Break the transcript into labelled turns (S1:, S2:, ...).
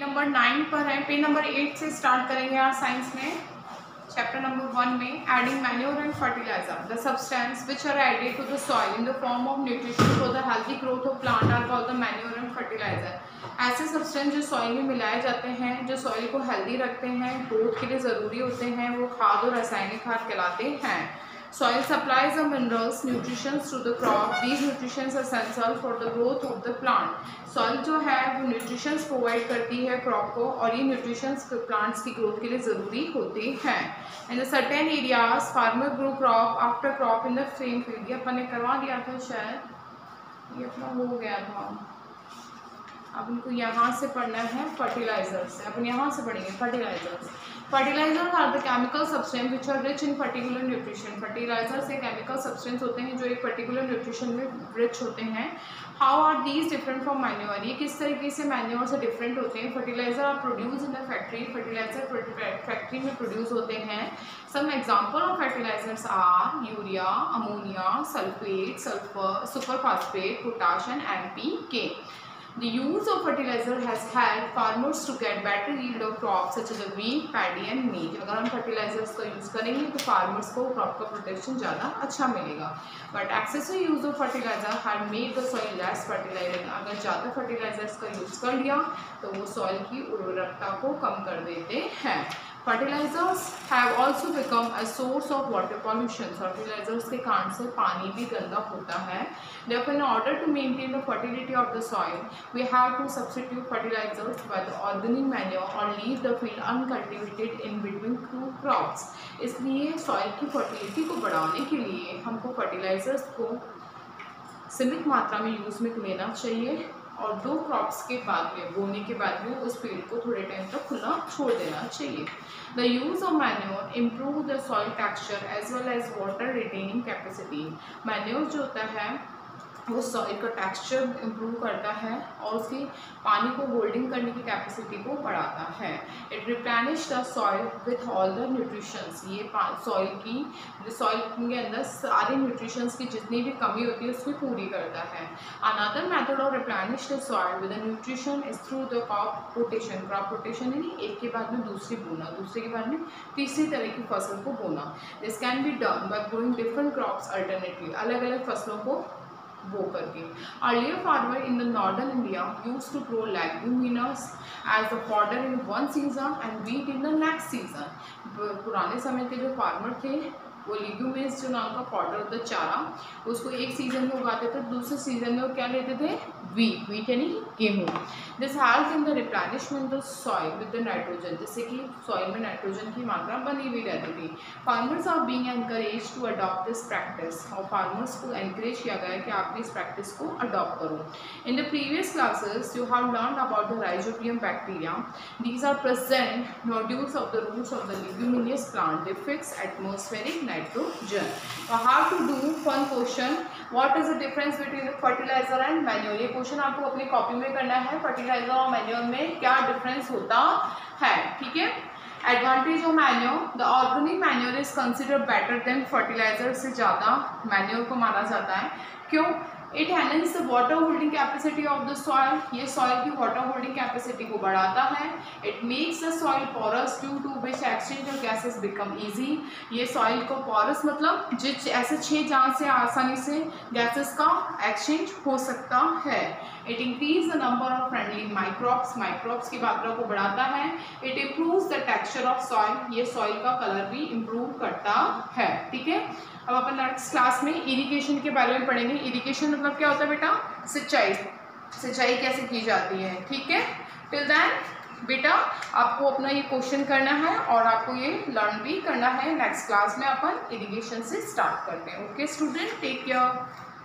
S1: Number 9 पर है। Page number 8 से स्टार्ट करेंगे आज साइंस में। चैप्टर नंबर 1 में adding manure and fertiliser, the substance which are added to the soil in the form of nutrition for the healthy growth of plant are called the manure and fertiliser. ऐसे substance जो soil में मिलाए जाते हैं, जो soil को healthy रखते हैं, ग्रोथ के लिए ज़रूरी होते हैं, वो खाद और रासायनिक खाद कहलाते हैं। Soil supplies the minerals, nutrients to the crop. These nutrients are essential for the growth of the plant. Soil जो है वो nutrients provide करती है crop को, और ये nutrients plants की growth के लिए ज़रूरी होते हैं। In the certain areas, farmer grow crop after crop in the same field. ये अपन ने करवा दिया था शायद, ये अपना हो गया था। अब इनको यहाँ से पढ़ना है फर्टिलाइजर्स से। अपन यहाँ से पढ़ेंगे fertilisers. Fertilisers are the chemical substance which are rich in particular nutrition. Fertilisers एक केमिकल सब्सटेंस होते हैं जो एक पर्टिकुलर न्यूट्रिशन में रिच होते हैं। How are these different from manure? ये किस तरीके से मैन्योर से डिफरेंट होते हैं? Fertiliser are produce in the factory. Fertiliser factory में प्रोड्यूस होते हैं। Some example of fertilisers are urea, ammonia, sulphate, sulphur, super phosphate, potash and NPK. The use of fertilizer has helped farmers to get better yield of crops such as wheat, paddy and maize. अगर हम fertilizers का use करेंगे तो farmers को crop का protection ज़्यादा अच्छा मिलेगा। But excessive use of fertilizer had made the soil less fertile. अगर ज़्यादा fertilizers का यूज़ कर लिया तो वो soil की उर्वरकता को कम कर देते हैं। Fertilizers have also become a source of water pollution. Fertilizers के कारण से पानी भी गंदा होता है। Therefore, in order to maintain the fertility of the soil, we have to substitute fertilizers by the organic manure or leave the field uncultivated in between two crops. इसलिए soil की fertility को बढ़ाने के लिए हमको fertilizers को सीमित मात्रा में यूज़ में लेना चाहिए, और 2 क्रॉप्स के बाद में, बोने के बाद में, उस फील्ड को थोड़े टाइम तक खुला छोड़ देना चाहिए। The use of manure improve the soil texture as well as water retaining capacity. Manure जो होता है वो सॉइल का टेक्सचर इम्प्रूव करता है और उसकी पानी को होल्डिंग करने की कैपेसिटी को बढ़ाता है। It replenish the soil with all the nutritions. ये सॉइल के अंदर सारे न्यूट्रिशंस की जितनी भी कमी होती है उसको पूरी करता है। Another method of replenish the soil with the nutrition is through the crop rotation. Crop rotation यानी एक के बाद में दूसरी बोना, दूसरे के बाद में तीसरी तरह की फसल को बोना। This can be done by growing different crops alternately, अलग अलग फसलों को बो करके। Earlier farmer in the northern India used to grow leguminous as the fodder in one season and wheat in the next season. पुराने समय के जो फार्मर थे वो लेग्यूमिन्स जो नाम का फॉडर होता है, चारा, उसको एक सीज़न में उगाते थे, दूसरे सीज़न में वो क्या लेते थे? वीट यानी गेहूँ। This help in the replenishment of soil with the nitrogen, जिससे कि सॉइल में नाइट्रोजन की मात्रा बनी हुई रहती थी। Farmers are being encourage to adopt this practice, और फार्मर्स को एनकरेज किया गया है कि आप इस प्रैक्टिस को अडॉप्ट करो। In the previous classes you have learn about the rhizobium bacteria. These are present nodules of the roots of the leguminous plant. They fix atmospheric nitrogen. So how to do one question, what is the difference between the fertilizer and manure? ये question आपको अपनी copy में करना है। Fertiliser और manure में क्या difference होता है, ठीक है। Advantage of manure, the organic manure is considered better than fertiliser. से ज़्यादा मैन्योर को माना जाता है। क्यों? It enhance the water holding capacity of the soil. ये सॉइल की वाटर होल्डिंग कैपेसिटी को बढ़ाता है। It makes the soil porous due to which exchange of gases become easy. ये सॉइल को पोरस मतलब जिस ऐसे छः जहाँ से आसानी से गैसेस का एक्सचेंज हो सकता है। It increase the number of friendly microbes. Microbes की मात्रा को बढ़ाता है। It improves the texture of soil. ये सॉइल का कलर भी इम्प्रूव करता है, ठीक है। अब अपन नेक्स्ट क्लास में इरिगेशन के बारे में पढ़ेंगे। इरिगेशन मतलब क्या होता है बेटा? सिंचाई। सिंचाई कैसे की जाती है, ठीक है। टिल देन बेटा आपको अपना ये क्वेश्चन करना है और आपको ये लर्न भी करना है। नेक्स्ट क्लास में अपन इरिगेशन से स्टार्ट करते हैं। Okay student, take care.